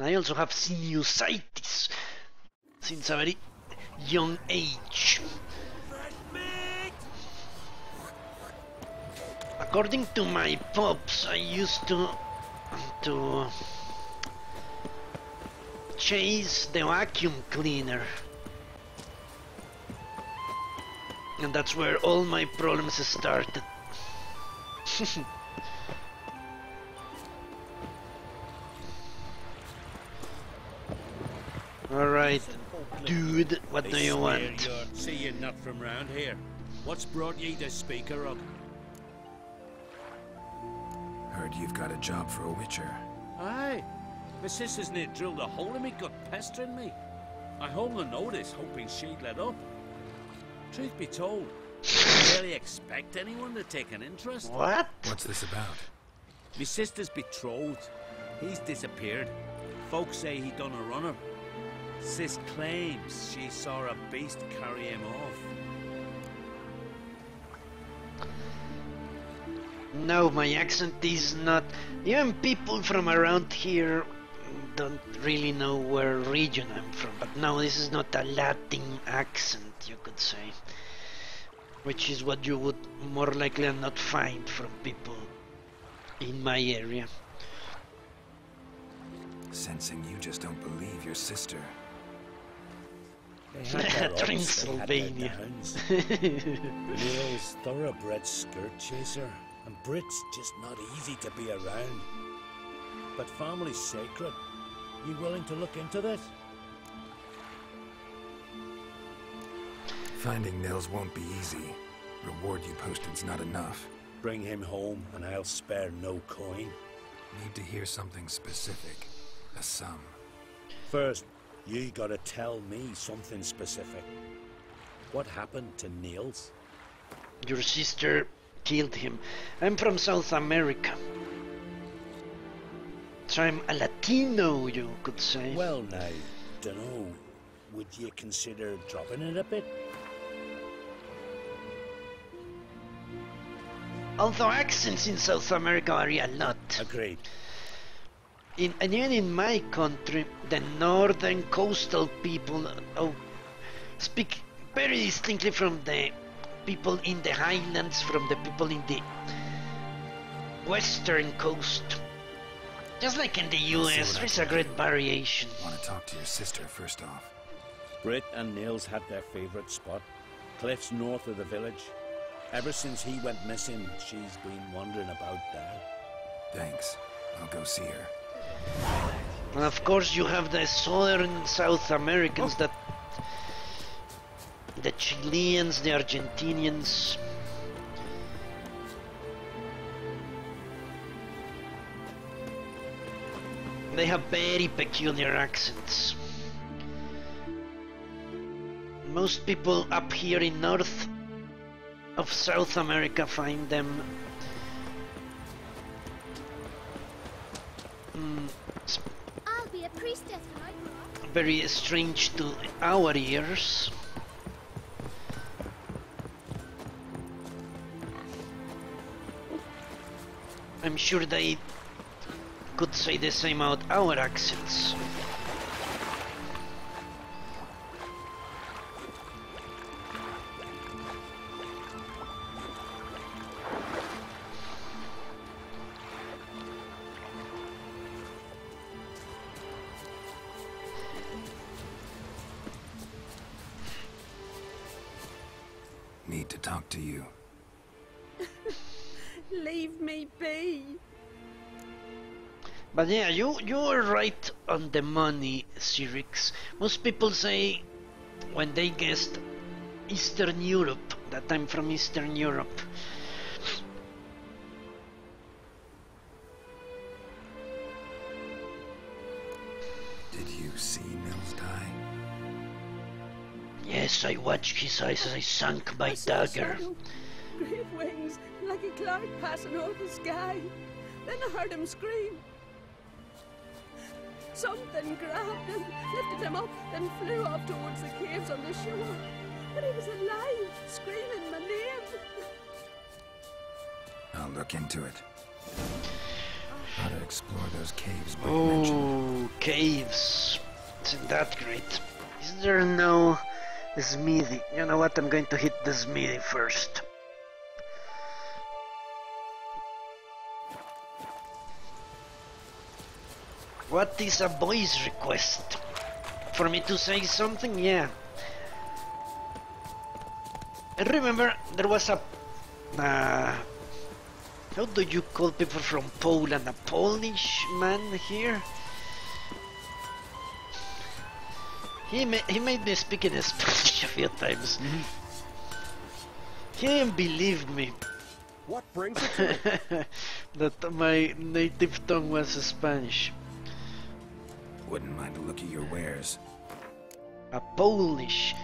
I also have sinusitis since a very young age. According to my pops, I used to chase the vacuum cleaner, and that's where all my problems started. Alright, dude, what do you want? See you're not from round here. What's brought ye to Speaker-Run? Heard you've got a job for a witcher. Aye. My sister's near drilled a hole in me gut, pestering me. I hung a notice, hoping she'd let up. Truth be told, I didn't really expect anyone to take an interest. What? What's this about? My sister's betrothed. He's disappeared. Folks say he done a runner. Sis claims she saw a beast carry him off. No, my accent is not... Even people from around here don't really know where region I'm from. But no, this is not a Latin accent, you could say. Which is what you would more likely not find from people in my area. Sensing you just don't believe your sister. Transylvania. Neil's thoroughbred skirt chaser, and Brit's just not easy to be around. But family's sacred. You willing to look into this? Finding Nils won't be easy. Reward you posted's not enough. Bring him home, and I'll spare no coin. Need to hear something specific. A sum. First, you gotta tell me something specific. What happened to Nils? Your sister killed him. I'm from South America. So I'm a Latino, you could say. Well now, dunno. Would you consider dropping it a bit? Although accents in South America vary a lot. Agreed. And even in my country, the northern coastal people speak very distinctly from the people in the highlands, from the people in the western coast. Just like in the US, there's a great variation. Want to talk to your sister first off? Britt and Nils had their favourite spot, cliffs north of the village. Ever since he went missing, she's been wandering about there. Thanks. I'll go see her. And of course you have the southern South Americans, that the Chileans, the Argentinians. They have very peculiar accents. Most people up here in north of South America find them I'll be a priestess when I grow up. very strange to our ears. I'm sure they could say the same about our accents. Need to talk to you. Leave me be. But yeah, you were right on the money, Cyrix. Most people say, when they guessed Eastern Europe, that I'm from Eastern Europe. Did you see Nils die? Yes, I watched his eyes as I sank my dagger. Great wings, like a cloud passing over the sky. Then I heard him scream. Something grabbed him, lifted him up, then flew off towards the caves on the shore. But he was alive, screaming my name. I'll look into it. Thought I'd explore those caves Mike mentioned. Oh, caves. Isn't that great? Is there no smithy? You know what? I'm going to hit the smithy first. What is a voice request? For me to say something? Yeah. I remember there was a... how do you call people from Poland? A Polish man here? He made me speak in Spanish a few times. He didn't believe me. What brings it to it? That my native tongue was Spanish. Wouldn't mind a look at your wares. A Polish.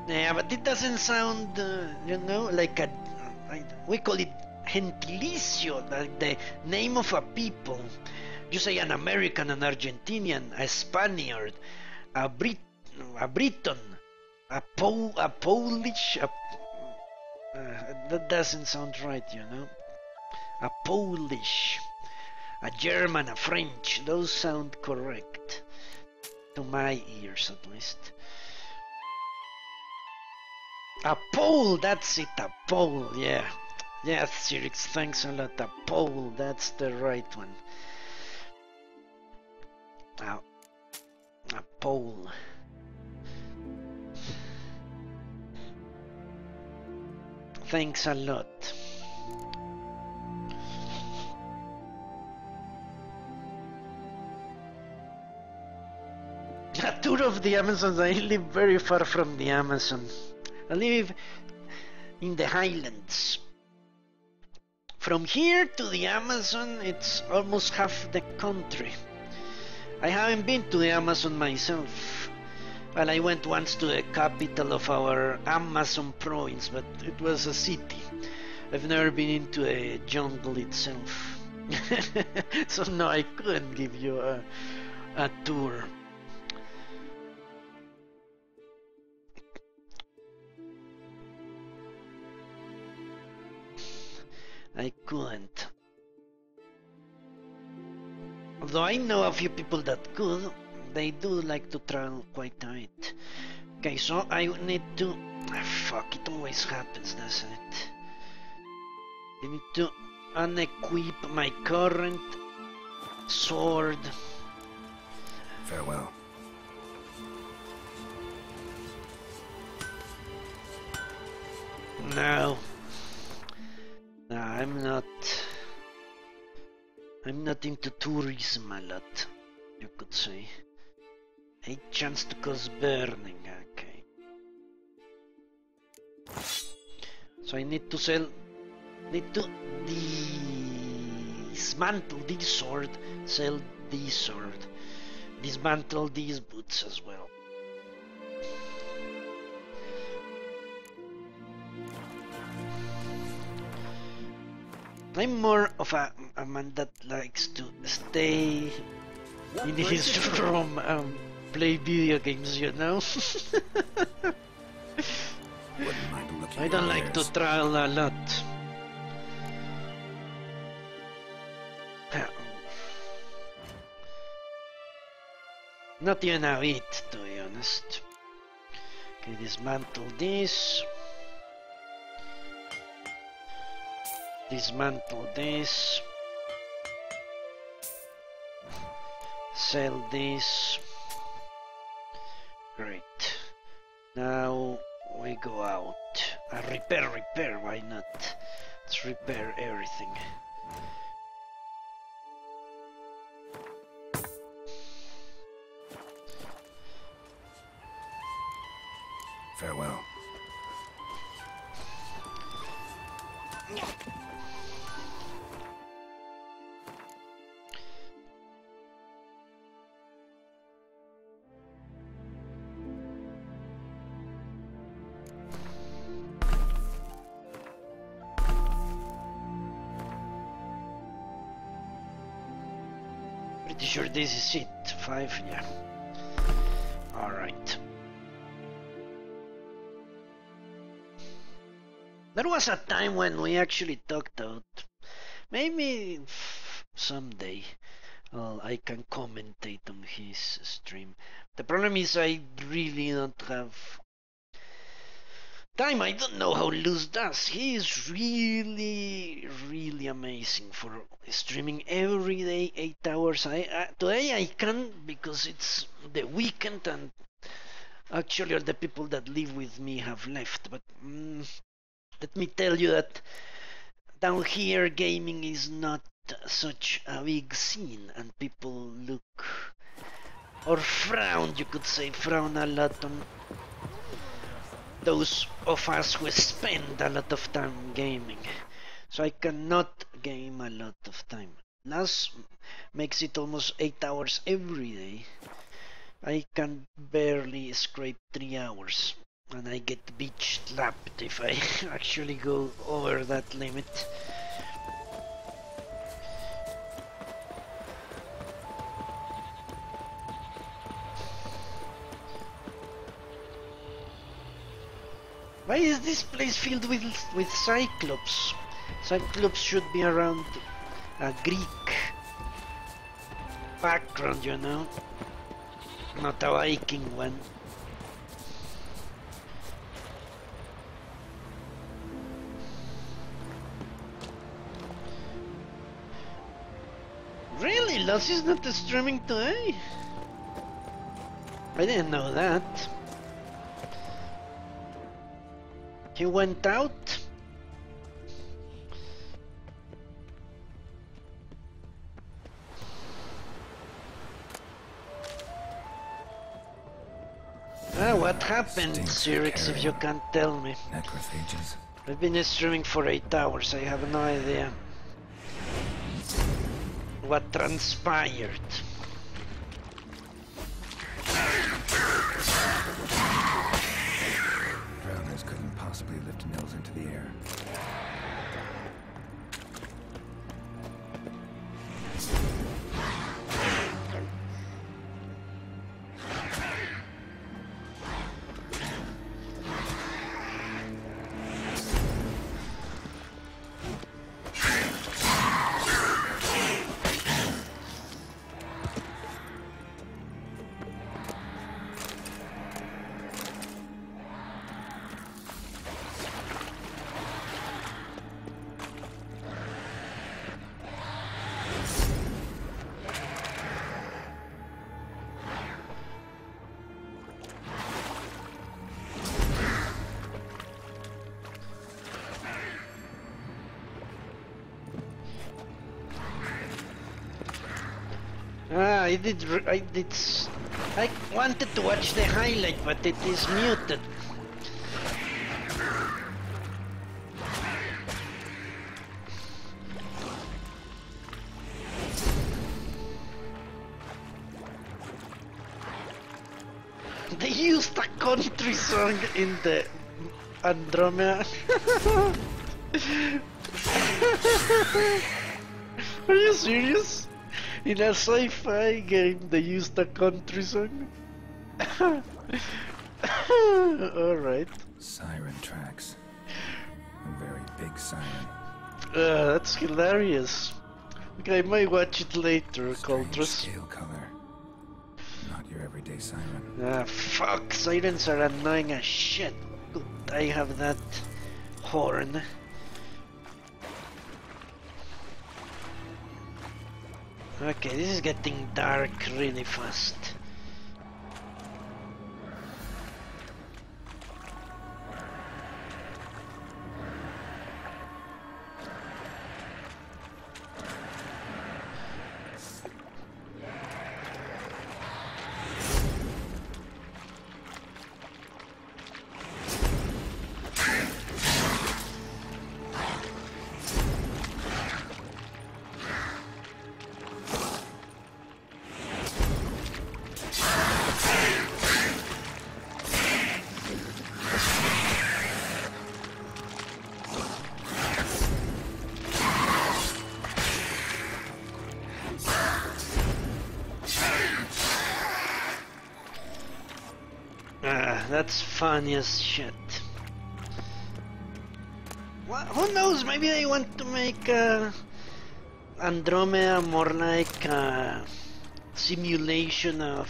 Yeah, but it doesn't sound, you know, like a... we call it gentilicio, like the name of a people. You say an American, an Argentinian, a Spaniard, a Briton, a Polish... that doesn't sound right, you know. A Polish, a German, a French, those sound correct. To my ears, at least. A pole, that's it, a pole, yeah. Yes, Sirix, thanks a lot. A pole, that's the right one. A pole. Thanks a lot. A tour of the Amazon. I live very far from the Amazon. I live in the highlands. From here to the Amazon, it's almost half the country. I haven't been to the Amazon myself. Well, I went once to the capital of our Amazon province, but it was a city. I've never been into the jungle itself. So no, I couldn't give you a tour. I couldn't. Although I know a few people that could, they do like to travel quite a bit. Okay, so I need to... fuck, it always happens, doesn't it? I need to unequip my current sword. Farewell. No. No, I'm not into tourism a lot, you could say. A chance to cause burning, okay. So I need to dismantle this sword, sell this sword, dismantle these boots as well. I'm more of a man that likes to stay in his room and play video games, you know? I don't like to travel a lot. Not even a bit, to be honest. Okay, dismantle this. Dismantle this. Sell this. Great. Now we go out. Repair, why not? Let's repair everything. Farewell. Pretty sure this is it. 5, yeah. Alright. There was a time when we actually talked out. Maybe someday I can commentate on his stream. The problem is I really don't have time. I don't know how Luz does. He is really, really amazing for streaming every day, 8 hours. Today I can't because it's the weekend and actually all the people that live with me have left. But let me tell you that down here gaming is not such a big scene, and people look or frown, you could say, frown a lot on those of us who spend a lot of time gaming. So I cannot game a lot of time. Last makes it almost 8 hours every day. I can barely scrape 3 hours, and I get bitch slapped if I actually go over that limit. Why is this place filled with Cyclops? Cyclops should be around a Greek background, you know? Not a Viking one. Really? Lossie's not streaming today? I didn't know that. He went out? What happened, Sirix, if you can't tell me? Necrophages. I've been streaming for 8 hours, I have no idea what transpired. Drowners couldn't possibly lift Nils into the air. I wanted to watch the highlight, but it is muted. They used a country song in the Andromeda. Are you serious? In a sci-fi game, they used a country song? Alright. Siren tracks. A very big siren. That's hilarious. Okay, I might watch it later, Coltrus. Scale color. Not your everyday siren. Ah, fuck. Sirens are annoying as shit. Good, I have that horn. Okay, this is getting dark really fast. That's funny as shit. Well, who knows? Maybe they want to make a Andromeda more like a simulation of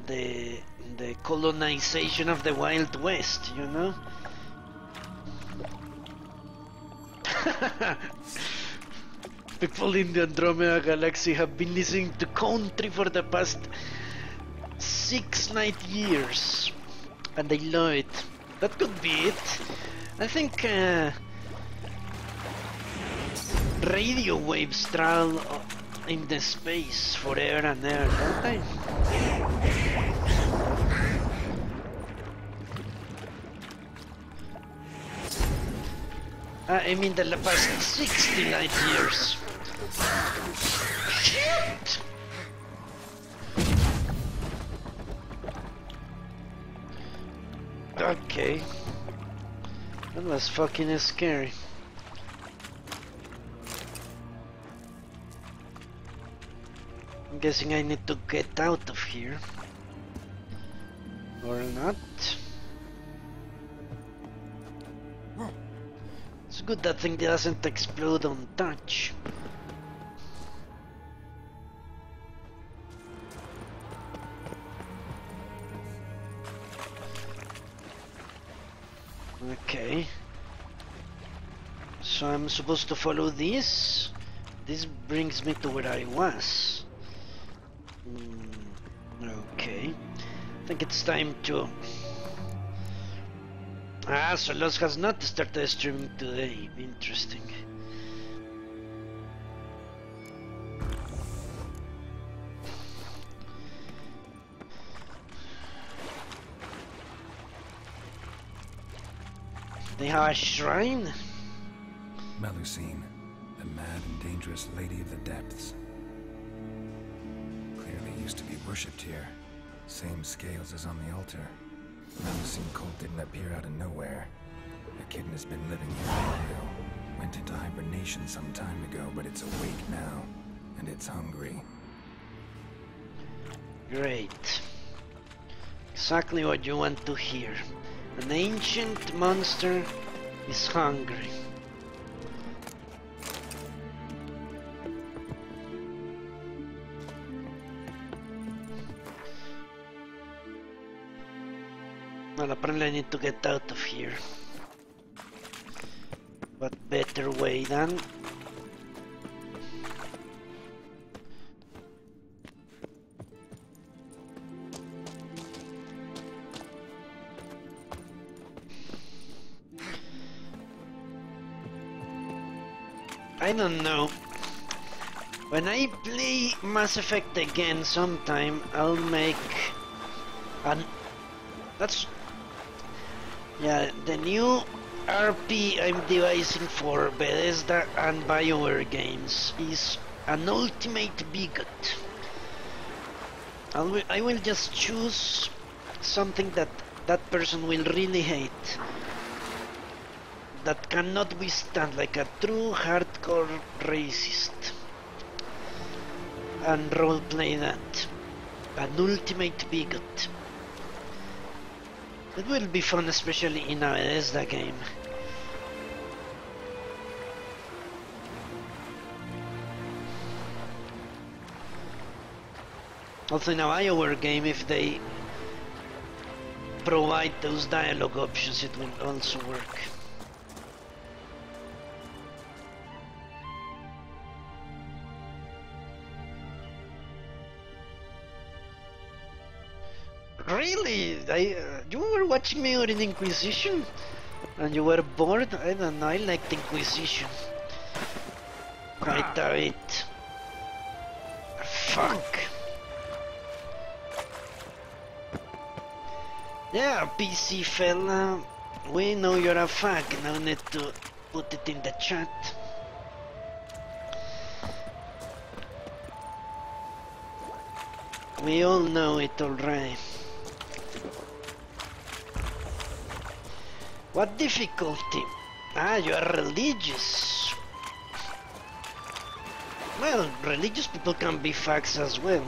the colonization of the Wild West, you know? People in the Andromeda galaxy have been listening to country for the past 6-9 years, and they love it. That could be it. I think radio waves travel in the space forever and ever, don't they? I mean the past 69 years. Shit! Okay. That was fucking scary. I'm guessing I need to get out of here. Or not. It's good that thing doesn't explode on touch. Okay. So I'm supposed to follow this? This brings me to where I was. Okay. I think it's time to... Ah, Solos has not started streaming today. Interesting. They have a shrine? Melusine, the mad and dangerous lady of the depths. Clearly used to be worshipped here. Same scales as on the altar. Melusine cult didn't appear out of nowhere. The kitten has been living here for a while. Went into hibernation some time ago, but it's awake now. And it's hungry. Great. Exactly what you want to hear. An ancient monster is hungry. Well, apparently I need to get out of here. What better way than... I don't know. When I play Mass Effect again sometime, I'll make an... That's... Yeah, the new RP I'm devising for Bethesda and BioWare games is an ultimate bigot. I will just choose something that that person will really hate, that cannot withstand, like a true hardcore racist, and roleplay that. An ultimate bigot. It will be fun, especially in a Bethesda game. Also in a BioWare game, if they provide those dialogue options, it will also work. Really? You were watching me during Inquisition? And you were bored? I don't know, I liked Inquisition quite a bit. Fuck. Yeah, PC fella, we know you're a fuck, no need to put it in the chat. We all know it already. What difficulty? Ah, you are religious. Well, religious people can be fucks as well.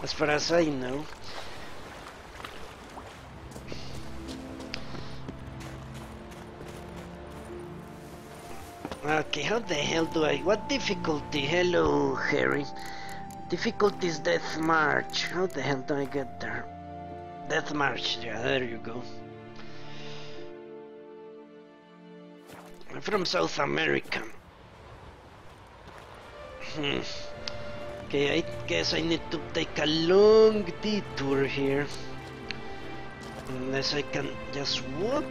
As far as I know. Okay, how the hell do I... What difficulty? Hello, Harry. Difficulty is Death March. How the hell do I get there? Death March, yeah, there you go. I'm from South America. Okay, I guess I need to take a long detour here. Unless I can just walk.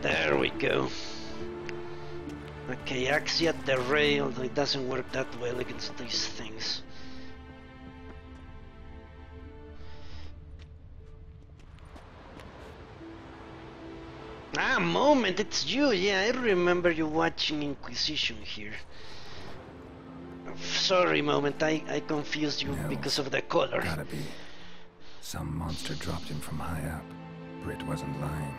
There we go. Okay, axis at the rail. It doesn't work that well against these things. Ah, Moment, it's you. Yeah, I remember you watching Inquisition here. Sorry, Moment, I confused you because of the color. Gotta be. Some monster dropped him from high up. Britt wasn't lying.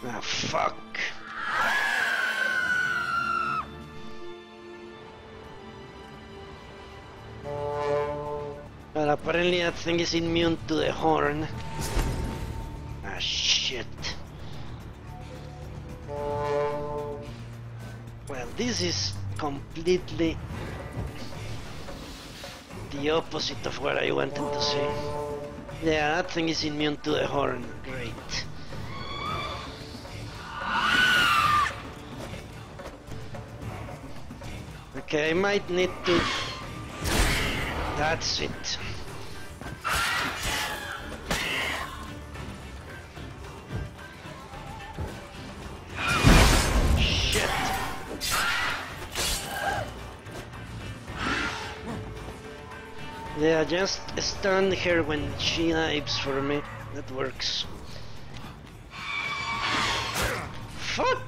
Ah, fuck. Well, apparently that thing is immune to the horn. Ah, shit. Well, this is completely the opposite of what I wanted to say. Yeah, that thing is immune to the horn. Great. Okay, I might need to... That's it. Shit. Yeah, just stand here when she dives for me. That works. Fuck!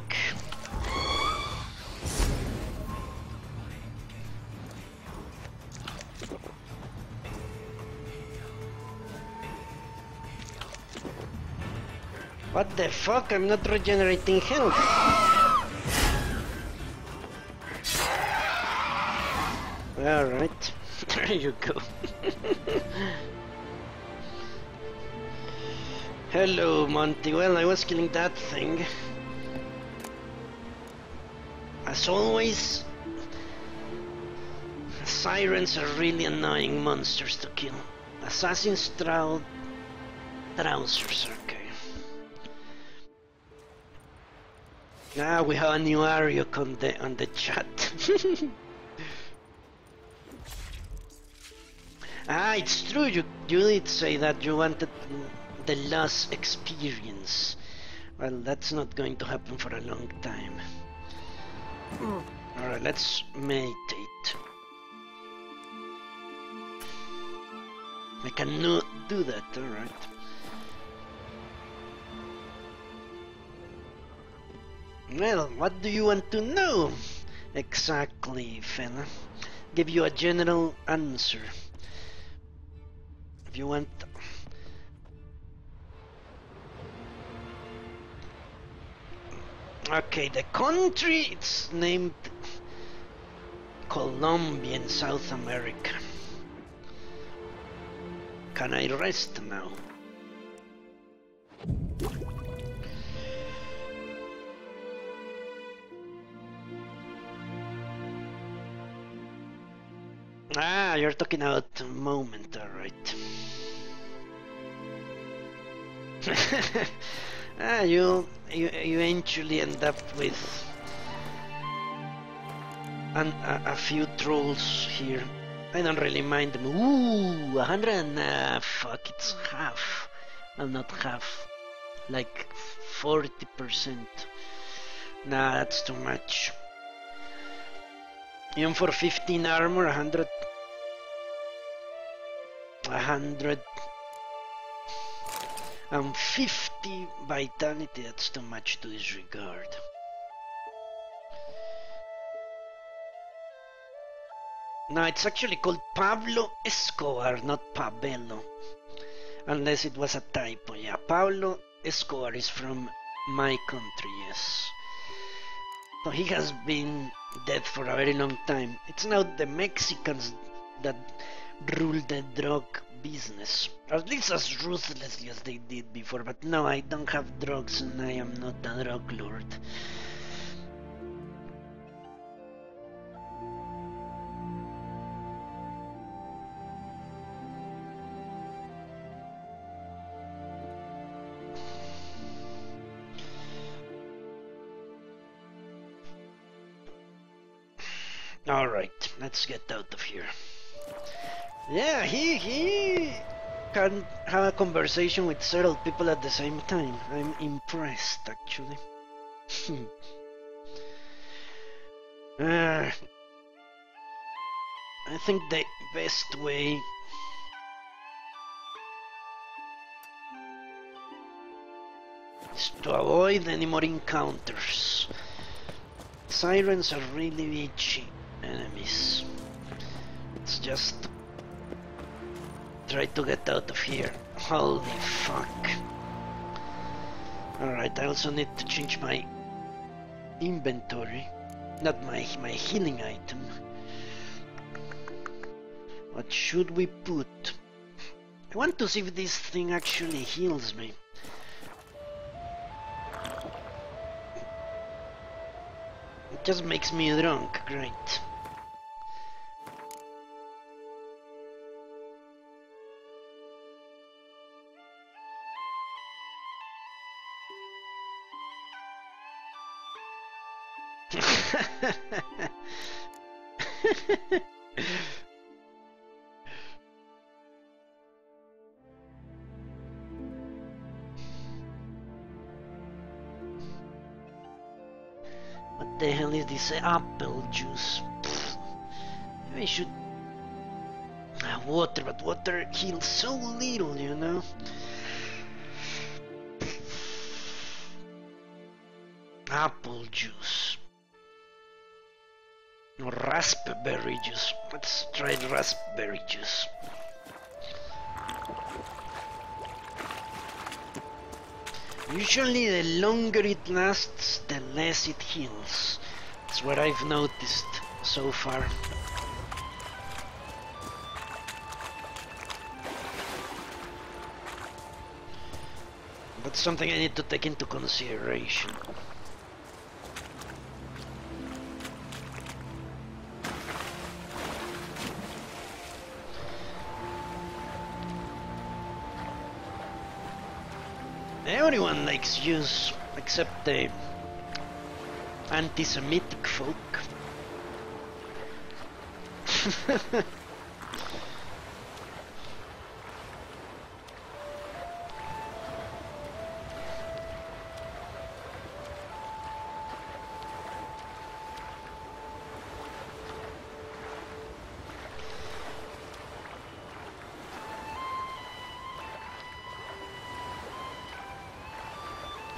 What the fuck? I'm not regenerating health. Alright, there you go. Hello, Monty. Well, I was killing that thing. As always, sirens are really annoying monsters to kill. Assassin's trousers, okay. Now we have a new Ariok on the chat. Ah, it's true, you did say that you wanted the lost experience. Well, that's not going to happen for a long time. Alright, let's meditate. I cannot do that, alright. Well, what do you want to know? Exactly, fella. Give you a general answer. If you want... Okay, the country, it's named Colombia in South America. Can I rest now? Ah, you're talking about Moment, alright. Ah, you eventually end up with a few trolls here. I don't really mind them. Ooh, 100 and fuck, it's half. Well, not half, like 40%. Nah, that's too much. Even for 15 armor, 150 vitality, that's too much to disregard. No, it's actually called Pablo Escobar, not Pabelo. Unless it was a typo, yeah. Pablo Escobar is from my country, yes. So he has been dead for a very long time. It's now the Mexicans that rule the drug business. Or at least as ruthlessly as they did before. But no, I don't have drugs and I am not a drug lord. Alright, let's get out of here. Yeah, he can have a conversation with several people at the same time. I'm impressed, actually. I think the best way is to avoid any more encounters. Sirens are really itchy enemies. Let's just try to get out of here. Holy fuck. Alright, I also need to change my inventory. Not my healing item. What should we put? I want to see if this thing actually heals me. It just makes me drunk, great. What the hell is this apple juice? Maybe I should water, but water heals so little, you know. Apple juice or raspberry juice. Let's try raspberry juice. Usually the longer it lasts, the less it heals. That's what I've noticed so far. That's something I need to take into consideration. Everyone likes Jews, except the anti-Semitic folk.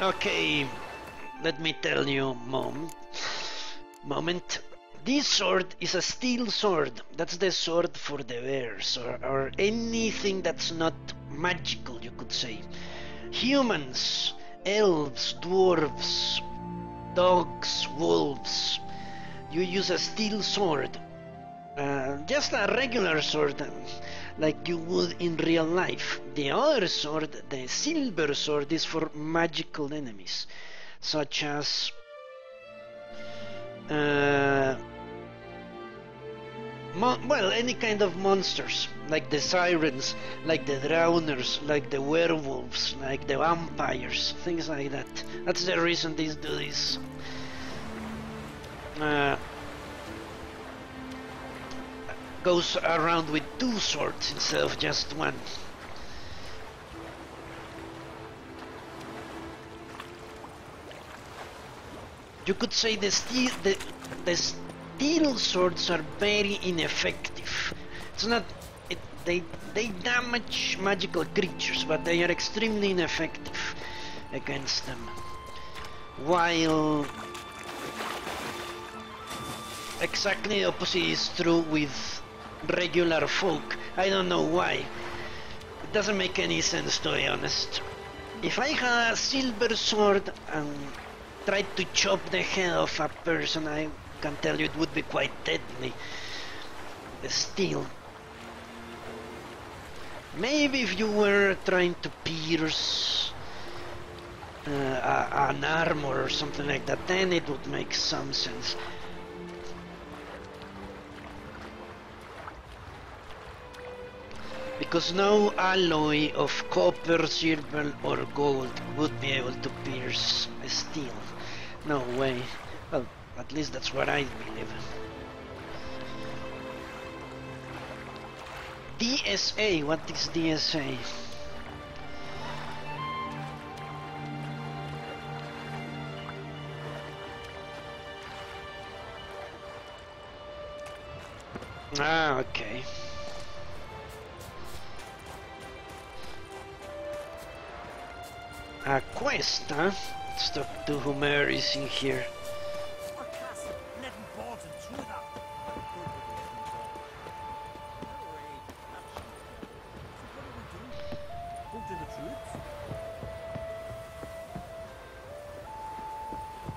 Okay, let me tell you, moment. This sword is a steel sword. That's the sword for the bears, or anything that's not magical, you could say. Humans, elves, dwarves, dogs, wolves. You use a steel sword. Just a regular sword, like you would in real life. The other sword, the silver sword, is for magical enemies, such as well, any kind of monsters, like the sirens, like the drowners, like the werewolves, like the vampires, things like that. That's the reason these do this. Goes around with two swords instead of just one. You could say the steel swords are very ineffective. It's not they damage magical creatures, but they are extremely ineffective against them. While exactly the opposite is true with regular folk. I don't know why. It doesn't make any sense, to be honest. If I had a silver sword and tried to chop the head of a person, I can tell you it would be quite deadly. The steel. Maybe if you were trying to pierce an armor or something like that, then it would make some sense. Because no alloy of copper, silver or gold would be able to pierce steel. No way. Well, at least that's what I believe. DSA, what is DSA? Ah, okay. A quest, huh? Let's talk to Homer is in here.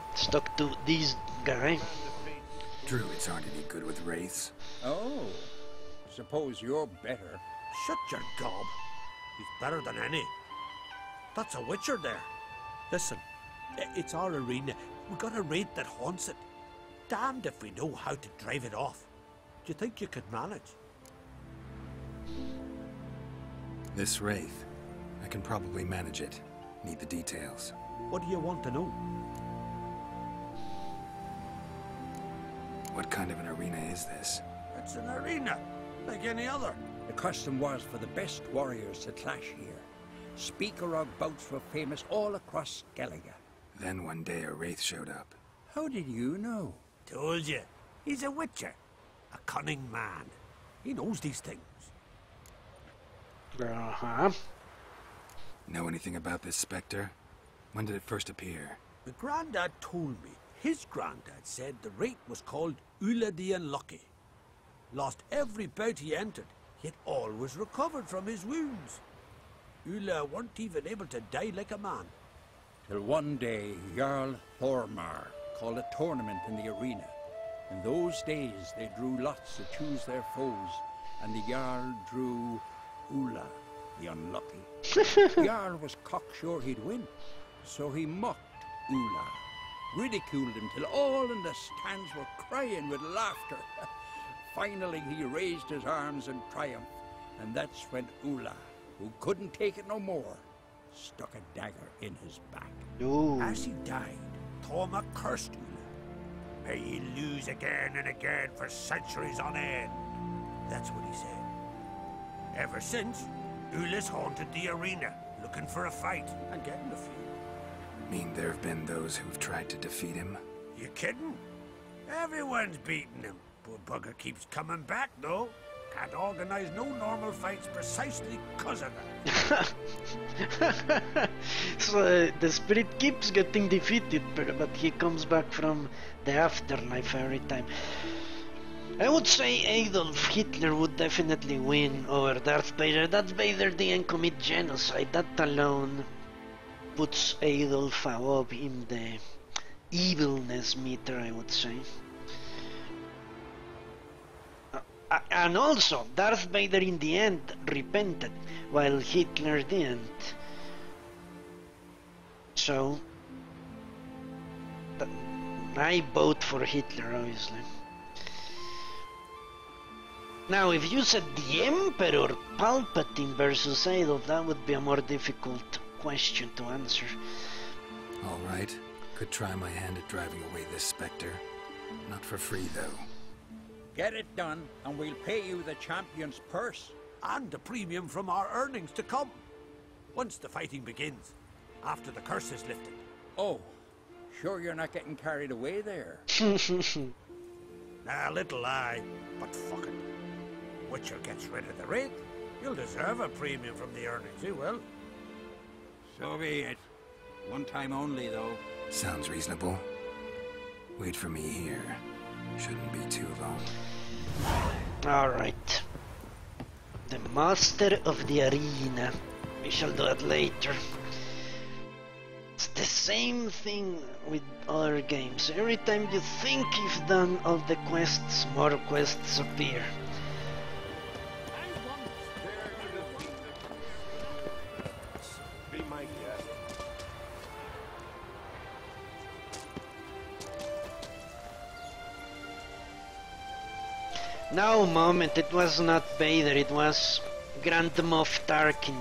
Let's talk to this guy. Druids aren't any good with wraiths. Oh, suppose you're better. Shut your gob. He's better than any. That's a witcher there. Listen, it's our arena. We got a wraith that haunts it. Damned if we know how to drive it off. Do you think you could manage? This wraith, I can probably manage it. Need the details. What do you want to know? What kind of an arena is this? It's an arena, like any other. The custom was for the best warriors to clash here. Speaker-og bouts were famous all across Skellige. Then one day a wraith showed up. How did you know? Told you. He's a witcher. A cunning man. He knows these things. Uh-huh. Know anything about this specter? When did it first appear? My granddad told me. His granddad said the wraith was called Ulla the Unlucky. Lost every bout he entered, yet always recovered from his wounds. Ulla weren't even able to die like a man. Till one day, Jarl Thormar called a tournament in the arena. In those days, they drew lots to choose their foes, and the Jarl drew Ulla the Unlucky. Jarl was cocksure he'd win, so he mocked Ulla, ridiculed him till all in the stands were crying with laughter. Finally, he raised his arms in triumph, and that's when Ulla, who couldn't take it no more, stuck a dagger in his back. Ooh. As he died, Thorma cursed Ulla. May he lose again and again for centuries on end. That's what he said. Ever since, Ulla's haunted the arena, looking for a fight and getting a few. Mean there have been those who've tried to defeat him? You kidding? Everyone's beating him. Poor bugger keeps coming back, though. Can't organize no normal fights precisely because of that. So the spirit keeps getting defeated, but he comes back from the afterlife every time. I would say Adolf Hitler would definitely win over Darth Vader. Darth Vader didn't commit genocide. That alone puts Adolf above in the evilness meter, I would say. And also, Darth Vader in the end repented, while Hitler didn't. So, I vote for Hitler, obviously. Now, if you said the Emperor Palpatine versus Adolf, that would be a more difficult question to answer. All right. Could try my hand at driving away this specter. Not for free, though. Get it done, and we'll pay you the champion's purse. And the premium from our earnings to come. Once the fighting begins, after the curse is lifted. Oh, sure you're not getting carried away there? Nah, little lie, but fuck it. Witcher gets rid of the wraith, you'll deserve a premium from the earnings, he will. So be it. One time only, though. Sounds reasonable. Wait for me here. Shouldn't be too long. Alright. The Master of the Arena. We shall do that later. It's the same thing with other games. Every time you think you've done all the quests, more quests appear. No, moment, it was not Vader, it was Grand Moff Tarkin.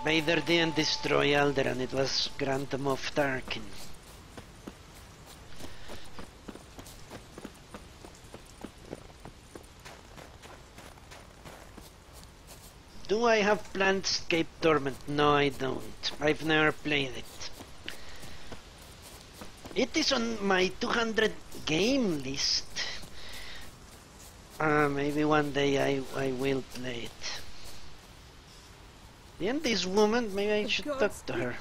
Vader didn't destroy Alderaan, it was Grand Moff Tarkin. Do I have Planescape Torment? No, I don't. I've never played it. It is on my 200 game list. Maybe one day I will play it. And this woman, maybe I should talk to her.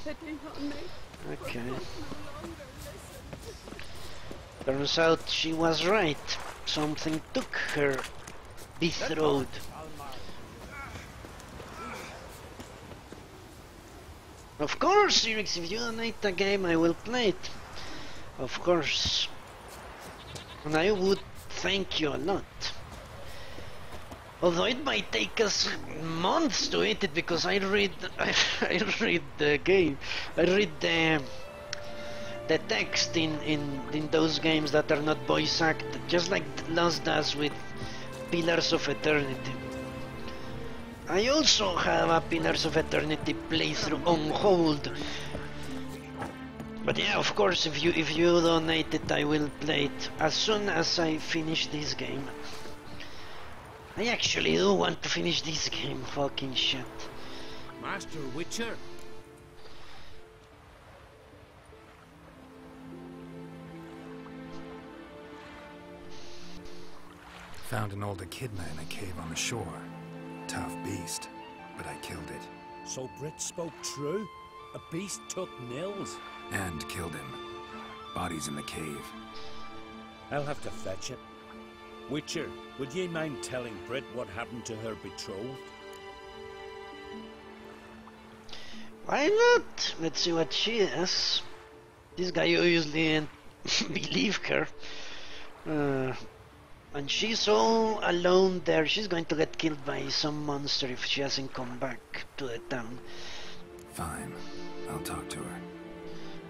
Okay. Turns out she was right. Something took her betrothed. Of course, Sirix, if you donate a game, I will play it. Of course. And I would thank you a lot. Although it might take us months to hit it, because I read the game. I read the text in those games that are not voice acted, just like Lost does with Pillars of Eternity. I also have a Pillars of Eternity playthrough on hold. But yeah, of course, if you donate it, I will play it as soon as I finish this game. I actually do want to finish this game, fucking shit. Master Witcher? Found an old echidna in a cave on the shore. Tough beast, but I killed it. So Brit spoke true? A beast took Nils? And killed him. Body's in the cave. I'll have to fetch it. Witcher, would ye mind telling Brit what happened to her betrothed? Why not? Let's see what she is. This guy obviously didn't believe her. And she's all alone there. She's going to get killed by some monster if she hasn't come back to the town. Fine. I'll talk to her.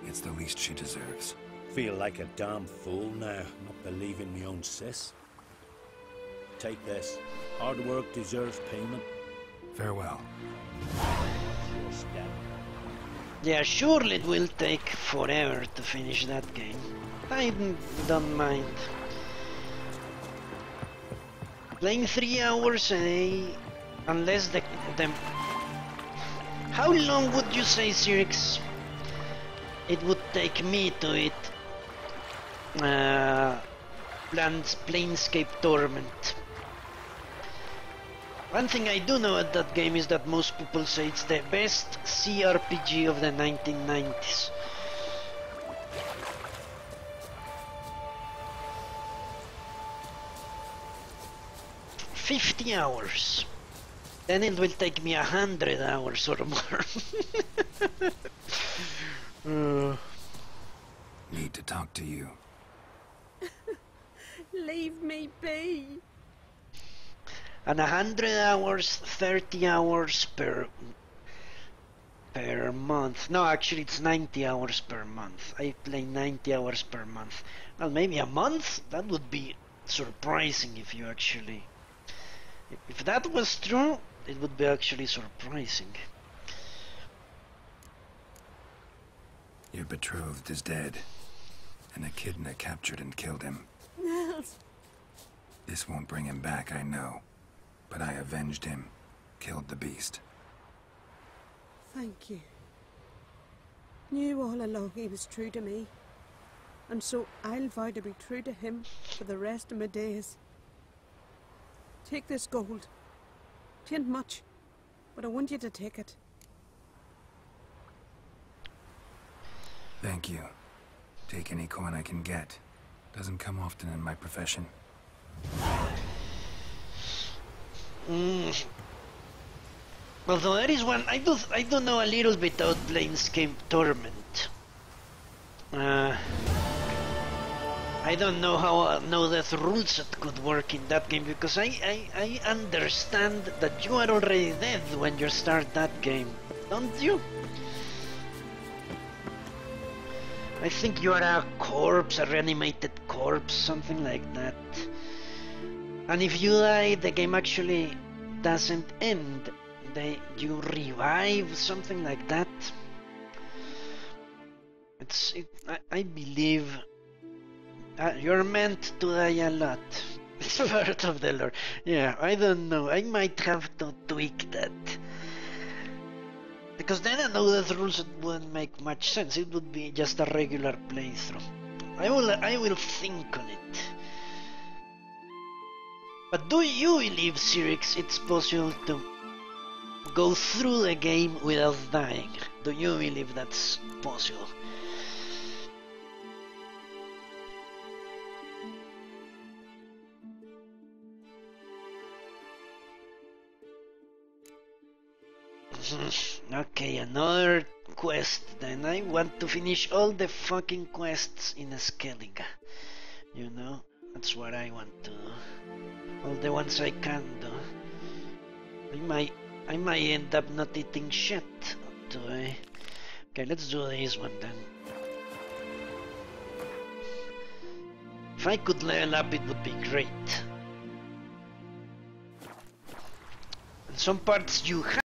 It's the least she deserves. Feel like a damn fool now, not believing me own sis. Take this. Hard work deserves payment. Farewell. Yeah, surely it will take forever to finish that game. I don't mind. Playing 3 hours a day, unless the How long would you say, Sirix, it would take me to hit Planescape Torment? One thing I do know at that game is that most people say it's the best CRPG of the 1990s. $50 hours. Then it will take me 100 hours or more. Need to talk to you. Leave me be. And 100 hours, 30 hours per month. No, actually it's 90 hours per month. I play 90 hours per month. Well, maybe a month? That would be surprising if you actually... If that was true, it would be actually surprising. Your betrothed is dead. An echidna captured and killed him. Nils. This won't bring him back, I know. But I avenged him. Killed the beast. Thank you. Knew all along he was true to me. And so I'll vow to be true to him for the rest of my days. Take this gold. 'Tain't much, but I want you to take it. Thank you. Take any coin I can get. Doesn't come often in my profession. Although there is one, I do know a little bit about Planescape Torment. I don't know how the rules that could work in that game, because I understand that you are already dead when you start that game, don't you? I think you are a corpse, a reanimated corpse, something like that. And if you die, the game actually doesn't end. You revive, something like that. I believe you're meant to die a lot. It's part of the lore. Yeah, I don't know. I might have to tweak that. Because then I know that the rules wouldn't make much sense. It would be just a regular playthrough. I will think on it. But do you believe, Cyrix, it's possible to go through the game without dying? Do you believe that's possible? Okay, another quest. Then I want to finish all the fucking quests in Skellige. You know, that's what I want to do. All the ones I can do. I might end up not eating shit, do I? Okay, let's do this one then. If I could level up, it would be great. In some parts you have